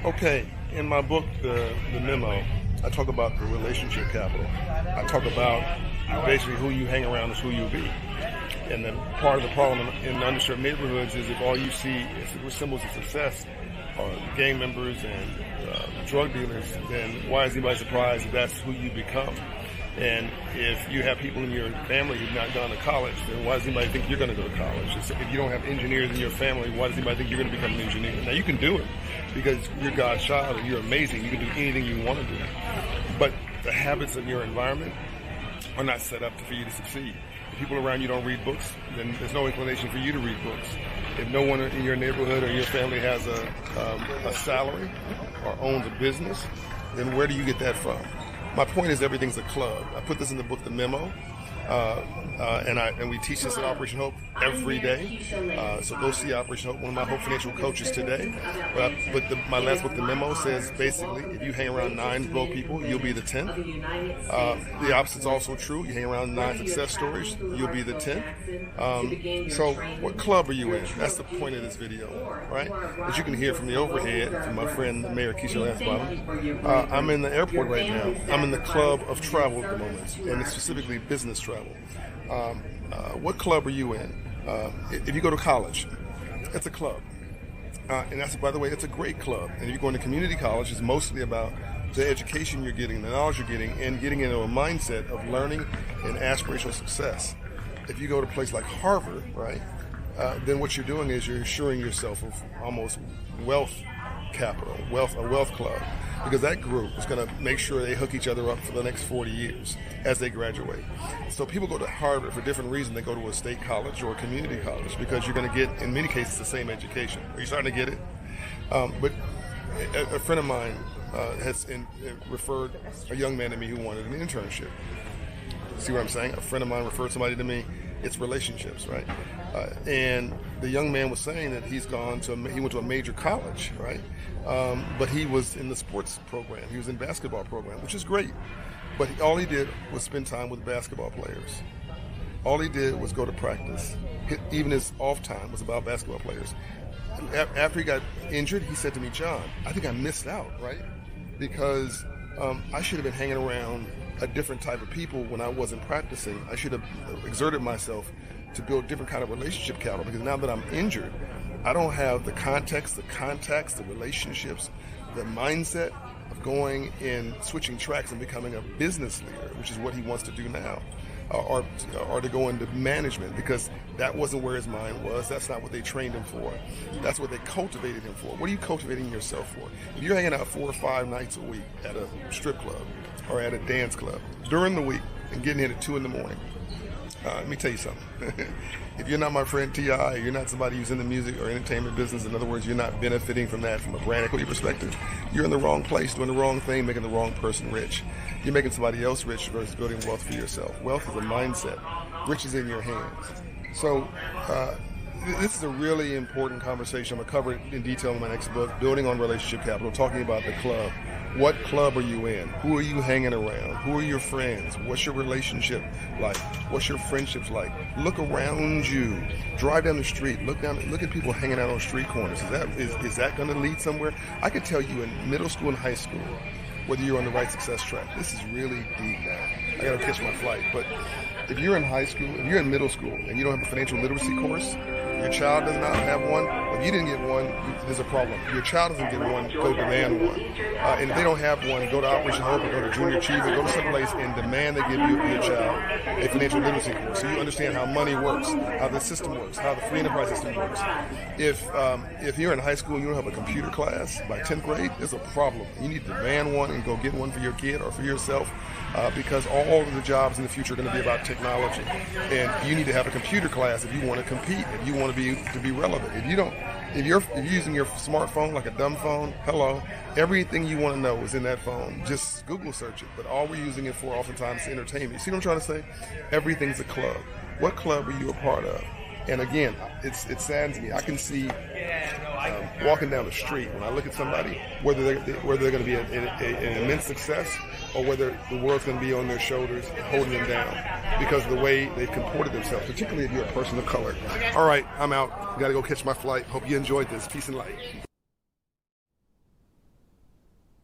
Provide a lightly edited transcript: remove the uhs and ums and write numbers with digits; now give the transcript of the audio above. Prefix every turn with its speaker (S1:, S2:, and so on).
S1: Okay, in my book, the MEMO, I talk about the relationship capital. I talk about basically who you hang around is who you'll be. And then part of the problem in underserved neighborhoods is if all you see is symbols of success are gang members and drug dealers, then why is anybody surprised if that's who you become? And if you have people in your family who've not gone to college, then why does anybody think you're going to go to college? If you don't have engineers in your family, why does anybody think you're going to become an engineer? Now, you can do it because you're God's child and you're amazing. You can do anything you want to do. But the habits of your environment are not set up for you to succeed. If people around you don't read books, then there's no inclination for you to read books. If no one in your neighborhood or your family has a salary or owns a business, then where do you get that from? My point is everything's a club. I put this in the book, The MEMO, and we teach this at Operation Hope every day. So go see Operation Hope, one of my Hope Financial coaches today. But my last book, The MEMO, says basically if you hang around 9 broke people, you'll be the 10th. The opposite's also true. You hang around 9 success stories, you'll be the 10th. So what club are you in? That's the point of this video, right? As you can hear from the overhead, from my friend Mayor Keisha Lansbottom, I'm in the airport right now. I'm in the club of travel at the moment, and it's specifically business travel. What club are you in? If you go to college, it's a club. And that's, by the way, it's a great club. And if you go into community college, it's mostly about the education you're getting, the knowledge you're getting, and getting into a mindset of learning and aspirational success. If you go to a place like Harvard, right, then what you're doing is you're assuring yourself of almost wealth capital, a wealth club, because that group is going to make sure they hook each other up for the next 40 years as they graduate. So people go to Harvard for different reasons. They go to a state college or a community college because you're going to get, in many cases, the same education. Are you starting to get it? But a friend of mine has referred a young man to me who wanted an internship. See what I'm saying? A friend of mine referred somebody to me. It's relationships, right? And the young man was saying that he went to a major college, right? But he was in the sports program. He was in basketball program, which is great. But all he did was spend time with basketball players. All he did was go to practice. Even his off time was about basketball players. After he got injured, he said to me, John, I think I missed out, right? Because I should have been hanging around a different type of people when I wasn't practicing. I should have exerted myself to build different kind of relationship capital, because now that I'm injured, I don't have the context, the contacts, the relationships, the mindset of going and switching tracks and becoming a business leader, which is what he wants to do now, or to go into management, because that wasn't where his mind was. That's not what they trained him for. That's what they cultivated him for. What are you cultivating yourself for? If you're hanging out 4 or 5 nights a week at a strip club or at a dance club during the week and getting in at 2 in the morning, let me tell you something. If you're not my friend T.I., you're not somebody who's in the music or entertainment business, in other words, you're not benefiting from that from a brand equity perspective, you're in the wrong place, doing the wrong thing, making the wrong person rich. You're making somebody else rich versus building wealth for yourself. Wealth is a mindset. Rich is in your hands. So this is a really important conversation. I'm going to cover it in detail in my next book, Building on Relationship Capital, talking about the club. What club are you in? Who are you hanging around? Who are your friends? What's your relationship like? What's your friendships like? Look around you. Drive down the street. Look at people hanging out on street corners. Is that going to lead somewhere? I could tell you in middle school and high school whether you're on the right success track. This is really deep now. I got to catch my flight. But if you're in high school, if you're in middle school and you don't have a financial literacy course, your child does not have one, if you didn't get one, there's a problem. Your child doesn't get one, go demand one. And if they don't have one, go to Operation Hope or go to Junior Achiever, go to some place and demand they give your child a financial literacy course so you understand how money works, how the system works, how the free enterprise system works. If you're in high school and you don't have a computer class by 10th grade, there's a problem. You need to demand one and go get one for your kid or for yourself, because all of the jobs in the future are going to be about technology. And you need to have a computer class if you want to compete, if you want to be relevant. If you're using your smartphone like a dumb phone, hello, everything you want to know is in that phone. Just Google search it. But all we're using it for oftentimes is entertainment. See what I'm trying to say? Everything's a club. What club are you a part of? And again, it saddens me. I can see walking down the street when I look at somebody, whether they're going to be an immense success or whether the world's going to be on their shoulders holding them down because of the way they've comported themselves, particularly if you're a person of color. All right, I'm out. Got to go catch my flight. Hope you enjoyed this. Peace and light.